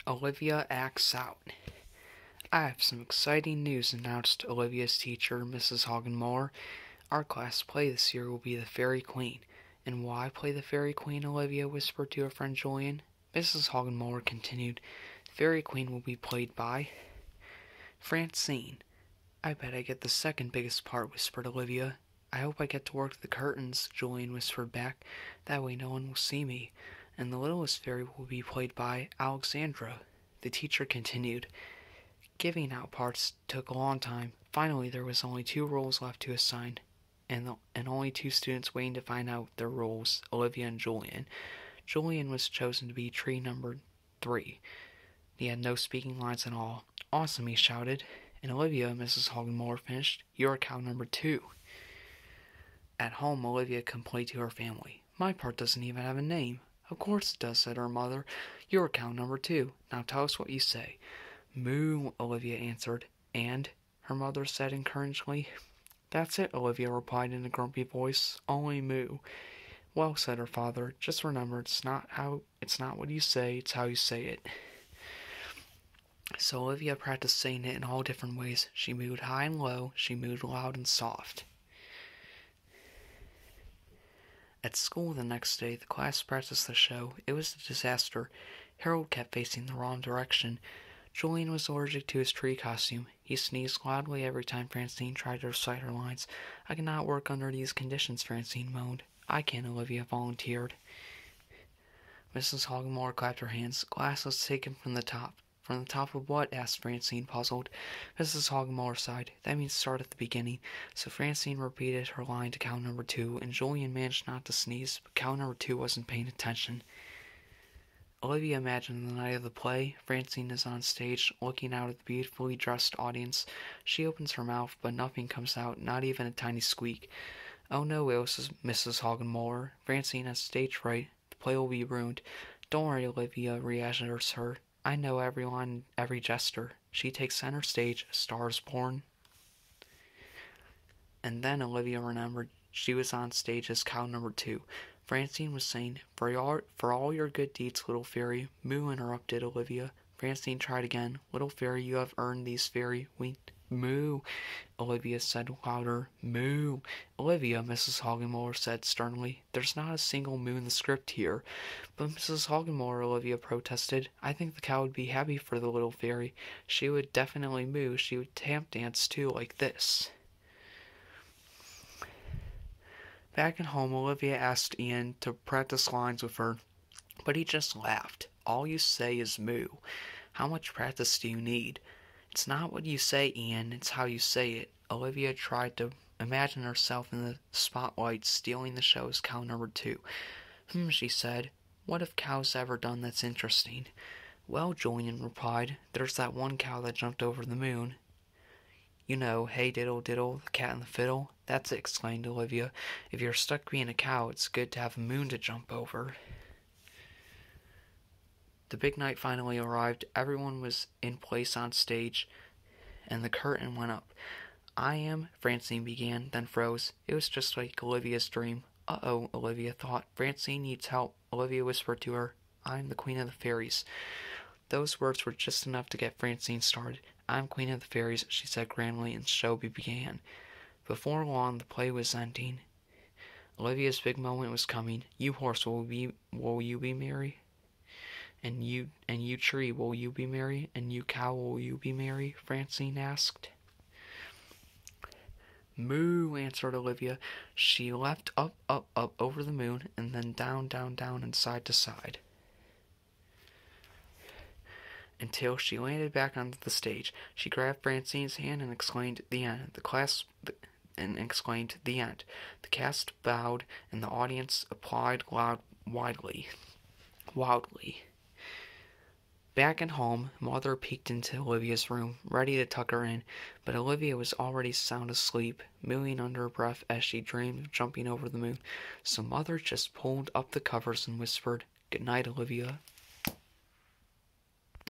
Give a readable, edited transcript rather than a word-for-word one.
Olivia Acts Out. I have some exciting news, announced Olivia's teacher, Mrs. Hoggenmoore. Our class play this year will be the Fairy Queen. And why play the Fairy Queen? Olivia whispered to her friend Julian. Mrs. Hoggenmoore continued, The Fairy Queen will be played by Francine. I bet I get the second biggest part, whispered Olivia. I hope I get to work the curtains, Julian whispered back. That way no one will see me. And the littlest fairy will be played by Alexandra. The teacher continued. Giving out parts took a long time. Finally, there was only 2 roles left to assign, and only 2 students waiting to find out their roles, Olivia and Julian. Julian was chosen to be tree number 3. He had no speaking lines at all. Awesome, he shouted. And Olivia, Mrs. Hoggenmoore finished, you're cow number 2. At home, Olivia complained to her family. My part doesn't even have a name. Of course it does, said her mother. You're cow number 2. Now tell us what you say. Moo, Olivia answered. And? Her mother said encouragingly. That's it, Olivia replied in a grumpy voice. Only moo. Well, said her father, just remember it's not what you say, it's how you say it. So Olivia practiced saying it in all different ways. She mooed high and low, she mooed loud and soft. At school the next day, the class practiced the show. It was a disaster. Harold kept facing the wrong direction. Julian was allergic to his tree costume. He sneezed loudly every time Francine tried to recite her lines. I cannot work under these conditions, Francine moaned. I can, Olivia volunteered. Mrs. Hoggenmoore clapped her hands. Glass was taken from the top. From the top of what? Asked Francine, puzzled. Mrs. Hoggenmoore sighed. That means start at the beginning. So Francine repeated her line to cow number 2, and Julian managed not to sneeze, but cow number 2 wasn't paying attention. Olivia imagined the night of the play. Francine is on stage, looking out at the beautifully dressed audience. She opens her mouth, but nothing comes out, not even a tiny squeak. Oh no, wails Mrs. Hoggenmoore. Francine has stage fright. The play will be ruined. Don't worry, Olivia reassures her. I know every line, every gesture. She takes center stage, a star is born. And then Olivia remembered she was on stage as cow number 2. Francine was saying, For all your good deeds, little fairy. Moo, interrupted Olivia. Francine tried again. Little fairy, you have earned these fairy wings. Moo, Olivia said louder. Moo. Olivia, Mrs. Hoggenmoore said sternly. There's not a single moo in the script here. But Mrs. Hoggenmoore, Olivia protested. I think the cow would be happy for the little fairy. She would definitely moo. She would tap dance too, like this. Back at home, Olivia asked Ian to practice lines with her, but he just laughed. All you say is moo. How much practice do you need? It's not what you say, Ian, it's how you say it. Olivia tried to imagine herself in the spotlight stealing the show as cow number 2. She said. What have cows ever done that's interesting? Well, Julian replied, there's that one cow that jumped over the moon. You know, hey diddle diddle, the cat and the fiddle. That's it, exclaimed Olivia. If you're stuck being a cow, it's good to have a moon to jump over. The big night finally arrived. Everyone was in place on stage, and the curtain went up. I am, Francine began, then froze. It was just like Olivia's dream. Uh-oh, Olivia thought. Francine needs help. Olivia whispered to her, I'm the queen of the fairies. Those words were just enough to get Francine started. I'm queen of the fairies, she said grandly, and the show began. Before long, the play was ending. Olivia's big moment was coming. You horse, will you be merry? And you tree, will you be merry? And you cow, will you be merry? Francine asked. Moo, answered Olivia. She leapt up, up, up over the moon, and then down, down, down, and side to side, until she landed back onto the stage. She grabbed Francine's hand and exclaimed, The end. The end. The cast bowed, and the audience applauded wildly. Back at home, Mother peeked into Olivia's room, ready to tuck her in, but Olivia was already sound asleep, mooing under her breath as she dreamed of jumping over the moon. So Mother just pulled up the covers and whispered, Good night, Olivia.